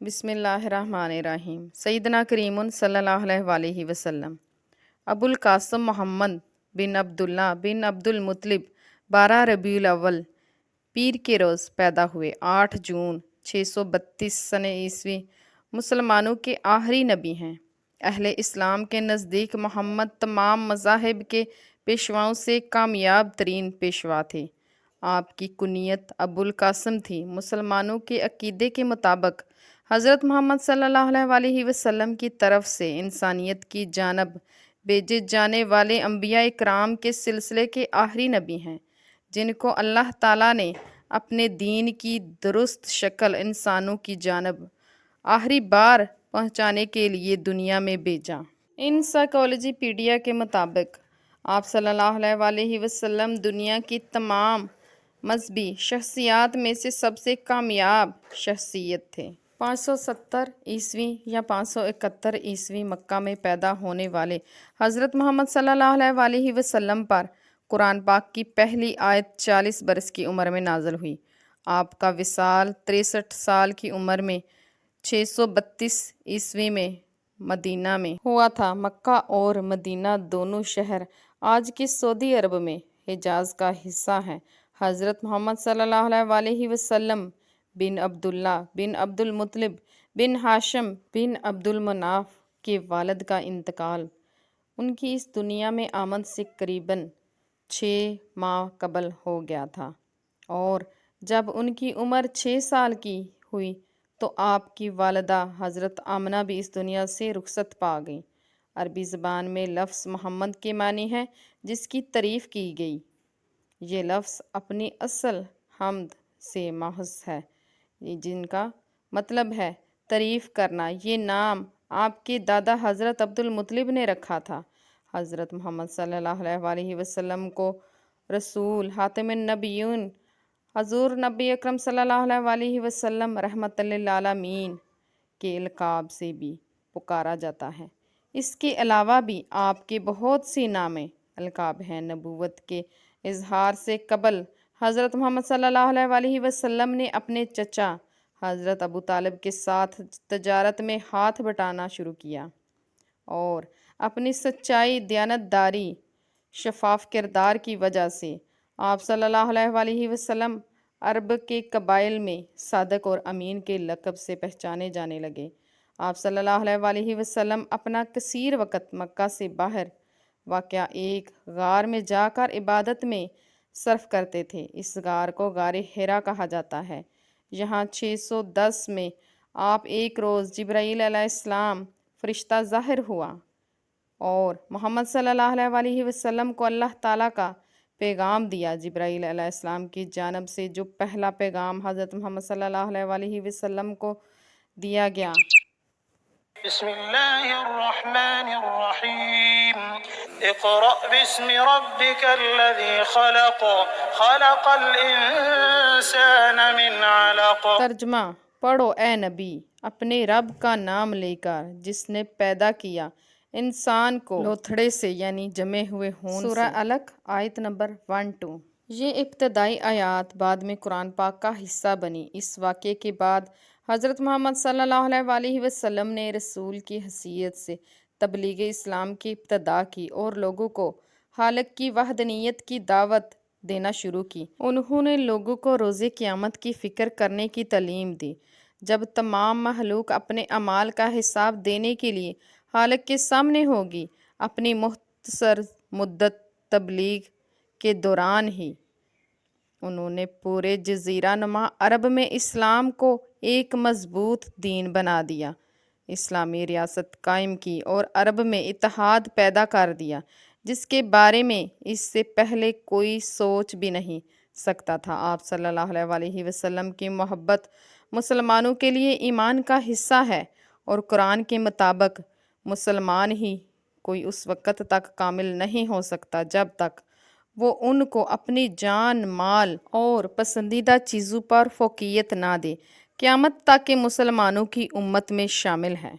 بسم اللہ الرحمن الرحیم سیدنا کریم صلی اللہ علیہ وآلہ وسلم ابو القاسم محمد بن عبداللہ بن عبد المطلب 12 ربیع الاول پیر کے روز پیدا ہوئے۔ 8 جون 632 سن عیسوی مسلمانوں کے آخری نبی ہیں۔ اہل اسلام کے نزدیک محمد تمام مذاہب کے پیشواؤں سے کامیاب ترین پیشوا تھے۔ آپ کی کنیت ابو القاسم تھی۔ مسلمانوں کے عقیدے کے مطابق حضرت محمد صلی اللہ علیہ وآلہ وسلم کی طرف سے انسانیت کی جانب بھیجے جانے والے انبیاء اکرام کے سلسلے کے آخری نبی ہیں، جن کو اللہ تعالیٰ نے اپنے دین کی درست شکل انسانوں کی جانب آخری بار پہنچانے کے لیے دنیا میں بھیجا۔ انسائیکلوپیڈیا پیڈیا کے مطابق آپ صلی اللہ علیہ وآلہ وسلم دنیا کی تمام مذہبی شخصیات میں سے سب سے کامیاب شخصیت تھے۔ 570 عیسوی یا 571 عیسوی مکہ میں پیدا ہونے والے حضرت محمد صلی اللہ علیہ وآلہ وسلم پر قرآن پاک کی پہلی آیت 40 برس کی عمر میں نازل ہوئی۔ آپ کا وصال 63 سال کی عمر میں 632 عیسوی میں مدینہ میں ہوا تھا۔ مکہ اور مدینہ دونوں شہر آج کے سعودی عرب میں حجاز کا حصہ ہیں۔ حضرت محمد صلی اللہ علیہ وآلہ وسلم بن عبداللہ بن عبد المطلب بن ہاشم بن عبد المناف کے والد کا انتقال ان کی اس دنیا میں آمد سے قریباً 6 ماہ قبل ہو گیا تھا، اور جب ان کی عمر 6 سال کی ہوئی تو آپ کی والدہ حضرت آمنہ بھی اس دنیا سے رخصت پا گئیں۔ عربی زبان میں لفظ محمد کے معنی ہے جس کی تعریف کی گئی۔ یہ لفظ اپنی اصل حمد سے ماخوذ ہے، جن کا مطلب ہے تعریف کرنا۔ یہ نام آپ کے دادا حضرت عبد المطلب نے رکھا تھا۔ حضرت محمد صلی اللہ علیہ وآلہ وسلم کو رسول، خاتم النبیین، حضور نبی اکرم صلی اللہ علیہ وآلہ وسلم، رحمت للعالمین کے القاب سے بھی پکارا جاتا ہے۔ اس کے علاوہ بھی آپ کے بہت سی نامیں القاب ہیں۔ نبوت کے اظہار سے قبل حضرت محمد صلی اللہ علیہ وآلہ وسلم نے اپنے چچا حضرت ابو طالب کے ساتھ تجارت میں ہاتھ بٹانا شروع کیا، اور اپنی سچائی، دیانتداری، شفاف کردار کی وجہ سے آپ صلی اللہ علیہ وآلہ وسلم عرب کے قبائل میں صادق اور امین کے لقب سے پہچانے جانے لگے۔ آپ صلی اللہ علیہ وآلہ وسلم اپنا کثیر وقت مکہ سے باہر واقع ایک غار میں جا کر عبادت میں صرف کرتے تھے۔ اس غار کو غار حرا کہا جاتا ہے۔ یہاں 610 میں آپ ایک روز جبرائیل علیہ السلام فرشتہ ظاہر ہوا، اور محمد صلی اللہ علیہ وآلہ وسلم کو اللہ تعالیٰ کا پیغام دیا۔ جبرائیل علیہ السلام کی جانب سے جو پہلا پیغام حضرت محمد صلی اللہ علیہ وآلہ وسلم کو دیا گیا۔ بسم اللہ الرحمن الرحیم اقرأ باسم ربک الذی خلق خلق الانسان من علق۔ ترجمہ: پڑھو اے نبی اپنے رب کا نام لے کر جس نے پیدا کیا انسان کو لوتھڑے سے، یعنی جمے ہوئے خون سے۔ سورہ علق آیت نمبر 1-2۔ یہ ابتدائی آیات بعد میں قرآن پاک کا حصہ بنی۔ اس واقعے کے بعد حضرت محمد صلی اللہ علیہ وآلہ وسلم نے رسول کی حیثیت سے تبلیغ اسلام کی ابتدا کی اور لوگوں کو خالق کی وحدانیت کی دعوت دینا شروع کی۔ انہوں نے لوگوں کو روز قیامت کی فکر کرنے کی تعلیم دی، جب تمام مخلوق اپنے اعمال کا حساب دینے کے لیے خالق کے سامنے ہوگی۔ اپنی مختصر مدت تبلیغ کے دوران ہی انہوں نے پورے جزیرہ نما عرب میں اسلام کو ایک مضبوط دین بنا دیا، اسلامی ریاست قائم کی اور عرب میں اتحاد پیدا کر دیا، جس کے بارے میں اس سے پہلے کوئی سوچ بھی نہیں سکتا تھا۔ آپ صلی اللہ علیہ وآلہ وسلم کی محبت مسلمانوں کے لیے ایمان کا حصہ ہے، اور قرآن کے مطابق مسلمان ہی کوئی اس وقت تک کامل نہیں ہو سکتا جب تک وہ ان کو اپنی جان، مال اور پسندیدہ چیزوں پر فوقیت نہ دے۔ قیامت تک کے مسلمانوں کی امت میں شامل ہے۔